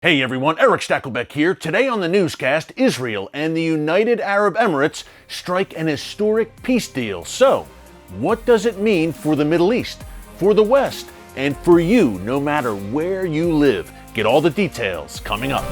Hey everyone, Erick Stakelbeck here. Today on the newscast, Israel and the United Arab Emirates strike an historic peace deal. So, what does it mean for the Middle East, for the West, and for you, no matter where you live? Get all the details coming up.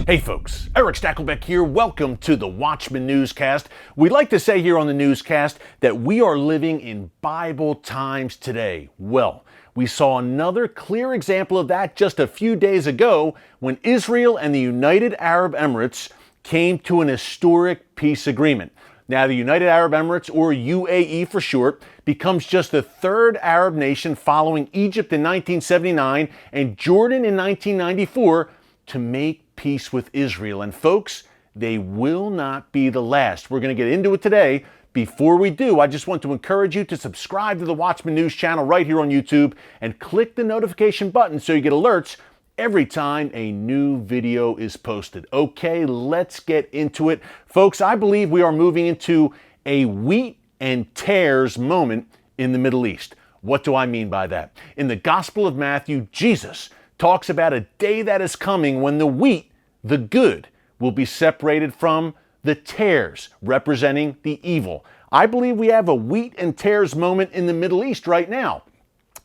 Hey folks, Erick Stakelbeck here. Welcome to the Watchman Newscast. We'd like to say here on the newscast that we are living in Bible times today. Well, we saw another clear example of that just a few days ago when Israel and the United Arab Emirates came to an historic peace agreement. Now, the United Arab Emirates, or UAE for short, becomes just the third Arab nation following Egypt in 1979 and Jordan in 1994 to make peace with Israel. And folks, they will not be the last. We're going to get into it today. Before we do, I just want to encourage you to subscribe to the Watchman News channel right here on YouTube and click the notification button so you get alerts every time a new video is posted. Okay, let's get into it. Folks, I believe we are moving into a wheat and tares moment in the Middle East. What do I mean by that? In the Gospel of Matthew, Jesus talks about a day that is coming when the wheat, the good, will be separated from the tares, representing the evil. I believe we have a wheat and tares moment in the Middle East right now,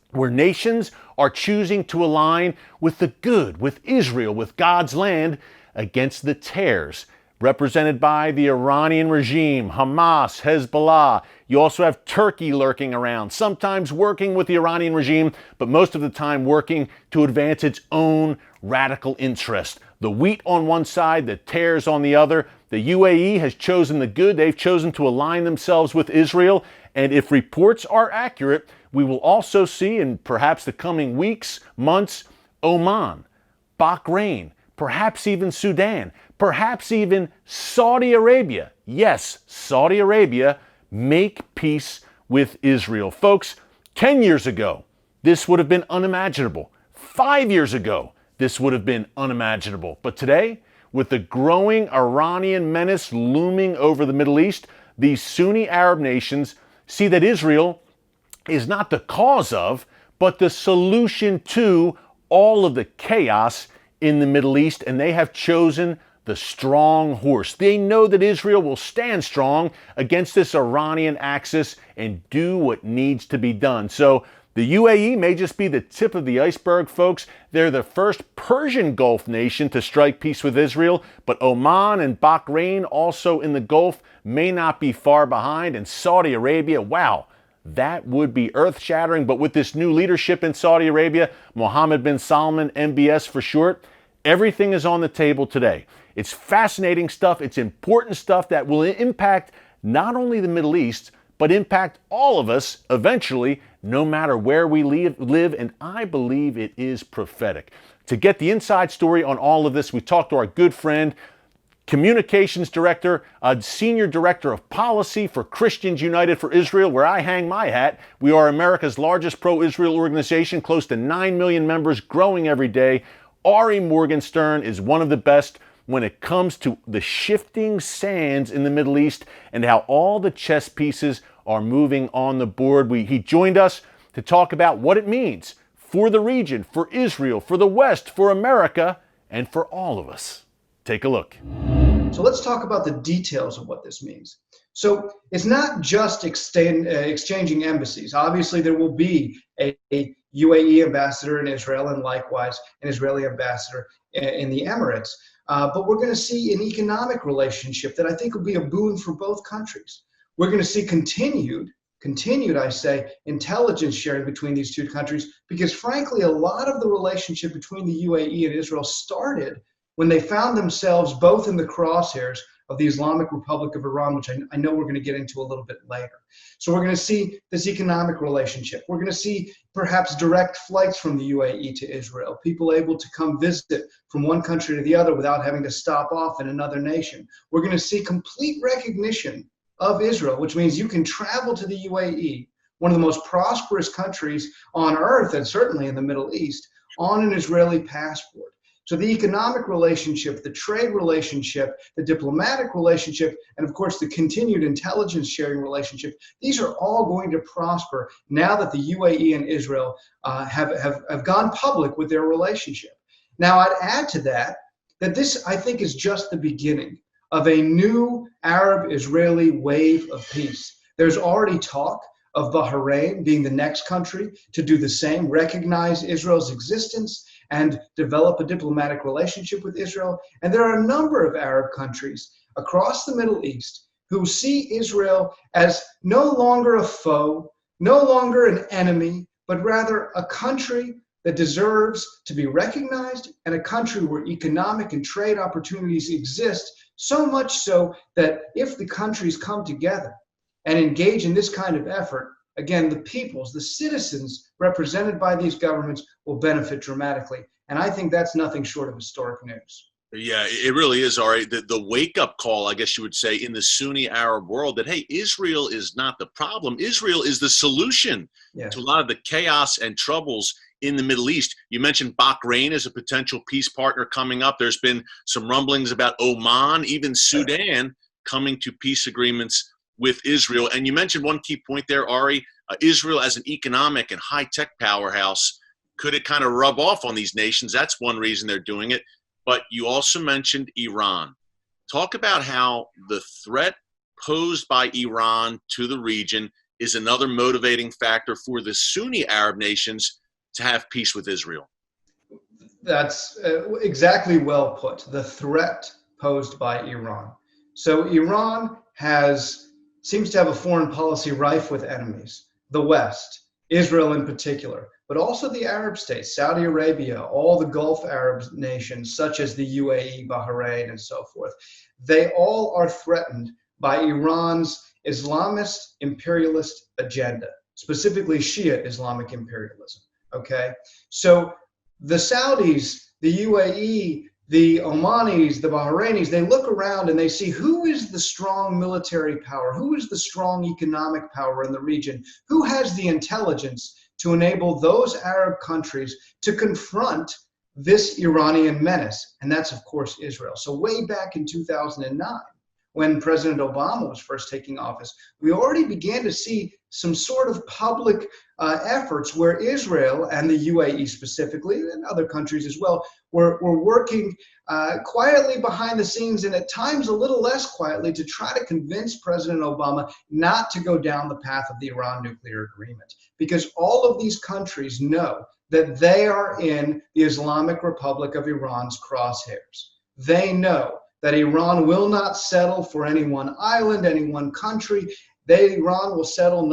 where nations are choosing to align with the good, with Israel, with God's land, against the tares, represented by the Iranian regime, Hamas, Hezbollah. You also have Turkey lurking around, sometimes working with the Iranian regime, but most of the time working to advance its own radical interest. The wheat on one side, the tares on the other. The UAE has chosen the good. They've chosen to align themselves with Israel. And if reports are accurate, we will also see in perhaps the coming weeks, months, Oman, Bahrain, perhaps even Sudan, perhaps even Saudi Arabia. Yes, Saudi Arabia make peace with Israel. Folks, 10 years ago, this would have been unimaginable. 5 years ago, this would have been unimaginable. But today, with the growing Iranian menace looming over the Middle East, these Sunni Arab nations see that Israel is not the cause of, but the solution to all of the chaos in the Middle East, and they have chosen the strong horse. They know that Israel will stand strong against this Iranian axis and do what needs to be done. So the UAE may just be the tip of the iceberg, folks. They're the first Persian Gulf nation to strike peace with Israel, but Oman and Bahrain, also in the Gulf, may not be far behind. And Saudi Arabia, wow, that would be earth-shattering. But with this new leadership in Saudi Arabia, Mohammed bin Salman, MBS for short, everything is on the table today. It's fascinating stuff. It's important stuff that will impact not only the Middle East, but impact all of us eventually, no matter where we live. And I believe it is prophetic. To get the inside story on all of this, we talked to our good friend, Communications Director, Senior Director of Policy for Christians United for Israel, where I hang my hat. We are America's largest pro-Israel organization, close to 9 million members, growing every day. Ari Morgenstern is one of the best when it comes to the shifting sands in the Middle East and how all the chess pieces are moving on the board. He joined us to talk about what it means for the region, for Israel, for the West, for America, and for all of us. Take a look. So let's talk about the details of what this means. So it's not just exchanging embassies. Obviously, there will be a UAE ambassador in Israel and likewise an Israeli ambassador in the Emirates. But we're going to see an economic relationship that I think will be a boon for both countries. We're going to see continued, I say, intelligence sharing between these two countries, because frankly, a lot of the relationship between the UAE and Israel started when they found themselves both in the crosshairs of the Islamic Republic of Iran, which I know we're going to get into a little bit later. So we're going to see this economic relationship. We're going to see perhaps direct flights from the UAE to Israel, people able to come visit from one country to the other without having to stop off in another nation. We're going to see complete recognition of Israel, which means you can travel to the UAE, one of the most prosperous countries on earth and certainly in the Middle East, on an Israeli passport. So the economic relationship, the trade relationship, the diplomatic relationship, and of course the continued intelligence sharing relationship, these are all going to prosper now that the UAE and Israel have gone public with their relationship. Now I'd add to that this, I think, is just the beginning of a new Arab-Israeli wave of peace. There's already talk of Bahrain being the next country to do the same, recognize Israel's existence and develop a diplomatic relationship with Israel. And there are a number of Arab countries across the Middle East who see Israel as no longer a foe, no longer an enemy, but rather a country that deserves to be recognized and a country where economic and trade opportunities exist, so much so that if the countries come together and engage in this kind of effort, again, the peoples, the citizens represented by these governments will benefit dramatically. And I think that's nothing short of historic news. Yeah, it really is, Ari. The wake-up call, I guess you would say, in the Sunni Arab world that, hey, Israel is not the problem. Israel is the solution to a lot of the chaos and troubles in the Middle East. You mentioned Bahrain as a potential peace partner coming up. There's been some rumblings about Oman, even Sudan, coming to peace agreements with Israel. And you mentioned one key point there, Ari, Israel as an economic and high-tech powerhouse. Could it kind of rub off on these nations? That's one reason they're doing it. But you also mentioned Iran. Talk about how the threat posed by Iran to the region is another motivating factor for the Sunni Arab nations to have peace with Israel. That's exactly well put. The threat posed by Iran. So Iran seems to have a foreign policy rife with enemies. The West, Israel in particular, but also the Arab states, Saudi Arabia, all the Gulf Arab nations, such as the UAE, Bahrain, and so forth. They all are threatened by Iran's Islamist imperialist agenda, specifically Shia Islamic imperialism. Okay, so the Saudis, the UAE, the Omanis, the Bahrainis, they look around and they see who is the strong military power, who is the strong economic power in the region, who has the intelligence to enable those Arab countries to confront this Iranian menace. And that's, of course, Israel. So way back in 2009, when President Obama was first taking office, we already began to see some sort of public efforts where Israel and the UAE specifically, and other countries as well, were working quietly behind the scenes and at times a little less quietly to try to convince President Obama not to go down the path of the Iran nuclear agreement. Because all of these countries know that they are in the Islamic Republic of Iran's crosshairs. They know that Iran will not settle for any one island, any one country. Iran will settle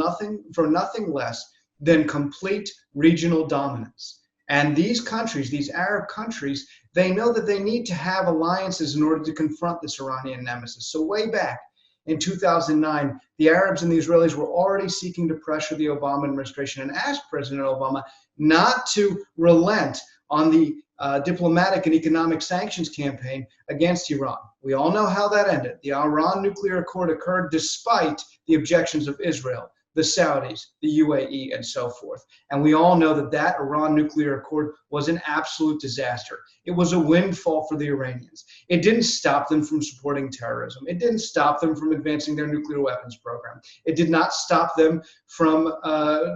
for nothing less than complete regional dominance. And these countries, these Arab countries, they know that they need to have alliances in order to confront this Iranian nemesis. So way back in 2009, the Arabs and the Israelis were already seeking to pressure the Obama administration and ask President Obama not to relent on the diplomatic and economic sanctions campaign against Iran. We all know how that ended. The Iran nuclear accord occurred despite the objections of Israel, the Saudis, the UAE, and so forth. And we all know that that Iran nuclear accord was an absolute disaster. It was a windfall for the Iranians. It didn't stop them from supporting terrorism. It didn't stop them from advancing their nuclear weapons program. It did not stop them from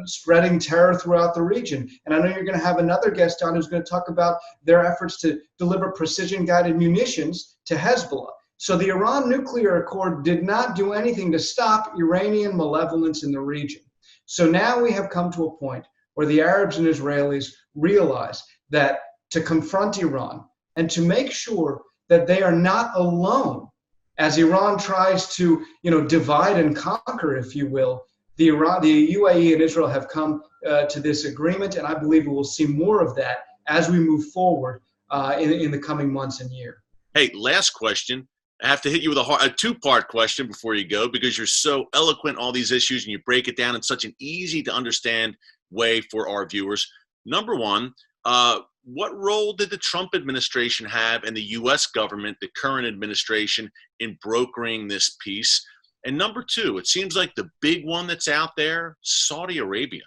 spreading terror throughout the region. And I know you're going to have another guest on who's going to talk about their efforts to deliver precision-guided munitions to Hezbollah. So the Iran nuclear accord did not do anything to stop Iranian malevolence in the region. So now we have come to a point where the Arabs and Israelis realize that to confront Iran and to make sure that they are not alone as Iran tries to, divide and conquer, if you will, the UAE and Israel have come to this agreement, and I believe we will see more of that as we move forward in the coming months and year. Hey, last question. I have to hit you with a two-part question before you go, because you're so eloquent on all these issues and you break it down in such an easy-to-understand way for our viewers. Number one, what role did the Trump administration have and the U.S. government, the current administration, in brokering this peace? And number two, it seems like the big one that's out there, Saudi Arabia.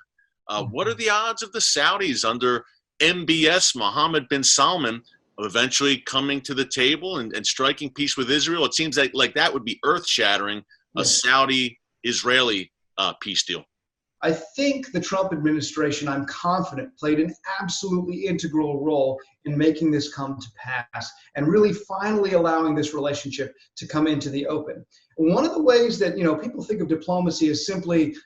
What are the odds of the Saudis under MBS, Mohammed bin Salman, eventually coming to the table and striking peace with Israel? It seems like that would be earth-shattering, a Saudi-Israeli peace deal. I think the Trump administration, I'm confident, played an absolutely integral role in making this come to pass and really finally allowing this relationship to come into the open. One of the ways that, people think of diplomacy as simply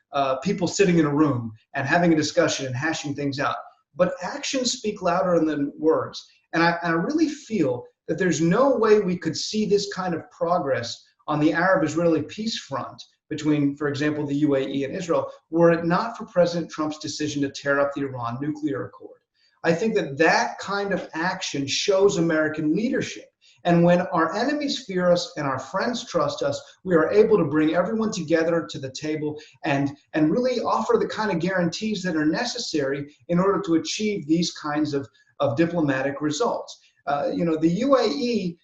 people sitting in a room and having a discussion and hashing things out, but actions speak louder than words. And I really feel that there's no way we could see this kind of progress on the Arab-Israeli peace front between, for example, the UAE and Israel, were it not for President Trump's decision to tear up the Iran nuclear accord. I think that kind of action shows American leadership. And when our enemies fear us and our friends trust us, we are able to bring everyone together to the table and really offer the kind of guarantees that are necessary in order to achieve these kinds of diplomatic results. The UAE,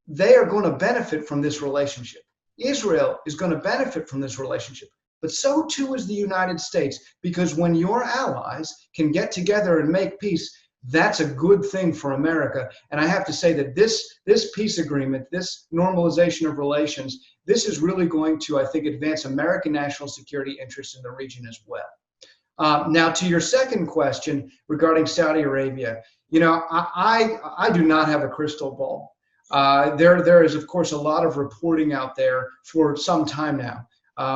they are going to benefit from this relationship. Israel is going to benefit from this relationship, but so too is the United States, because when your allies can get together and make peace, that's a good thing for America. And I have to say that this peace agreement, this normalization of relations, this is really going to, I think, advance American national security interests in the region as well. Now, to your second question regarding Saudi Arabia, I do not have a crystal ball. There is, of course, a lot of reporting out there for some time now,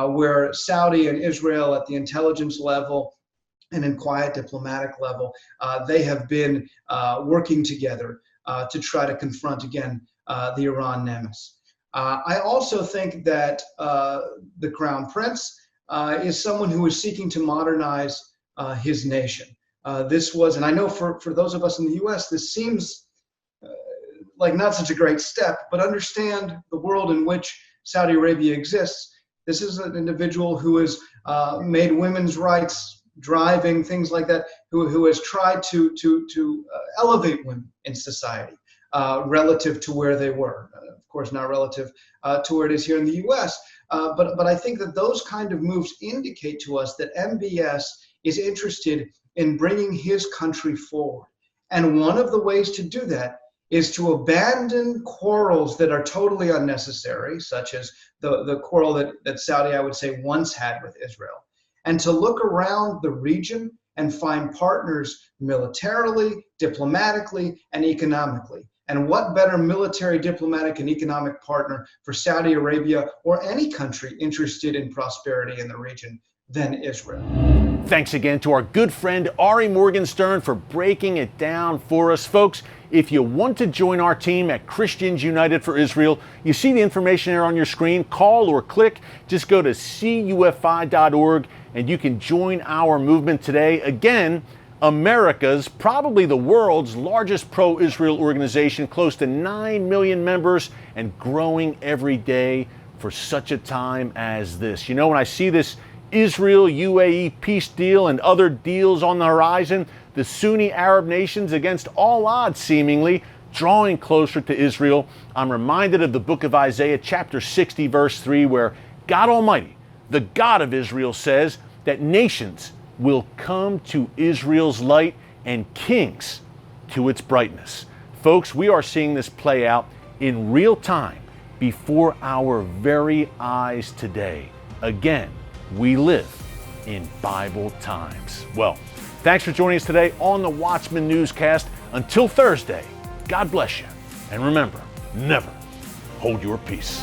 where Saudi and Israel at the intelligence level and in quiet diplomatic level, they have been working together to try to confront again the Iran nemesis. I also think that the Crown Prince is someone who is seeking to modernize his nation. This was, and I know for those of us in the U.S., this seems like not such a great step, but understand the world in which Saudi Arabia exists. This is an individual who has made women's rights, driving, things like that, who has tried to elevate women in society relative to where they were. Of course, not relative to where it is here in the U.S. But I think that those kind of moves indicate to us that MBS is interested in bringing his country forward. And one of the ways to do that is to abandon quarrels that are totally unnecessary, such as the quarrel that Saudi, I would say, once had with Israel, and to look around the region and find partners militarily, diplomatically, and economically. And what better military, diplomatic, and economic partner for Saudi Arabia or any country interested in prosperity in the region than Israel? Thanks again to our good friend Ari Morgenstern for breaking it down for us. Folks, if you want to join our team at Christians United for Israel, you see the information there on your screen. Call or click. Just go to CUFI.org and you can join our movement today. Again, America's, probably the world's largest pro-Israel organization, close to 9 million members and growing every day for such a time as this. When I see this Israel UAE peace deal and other deals on the horizon, the Sunni Arab nations, against all odds seemingly, drawing closer to Israel, I'm reminded of the book of Isaiah chapter 60 verse 3, where God Almighty, the God of Israel, says that nations will come to Israel's light and kings to its brightness. Folks, we are seeing this play out in real time before our very eyes today. Again, we live in Bible times. Well, thanks for joining us today on the Watchman Newscast. Until Thursday, God bless you. And remember, never hold your peace.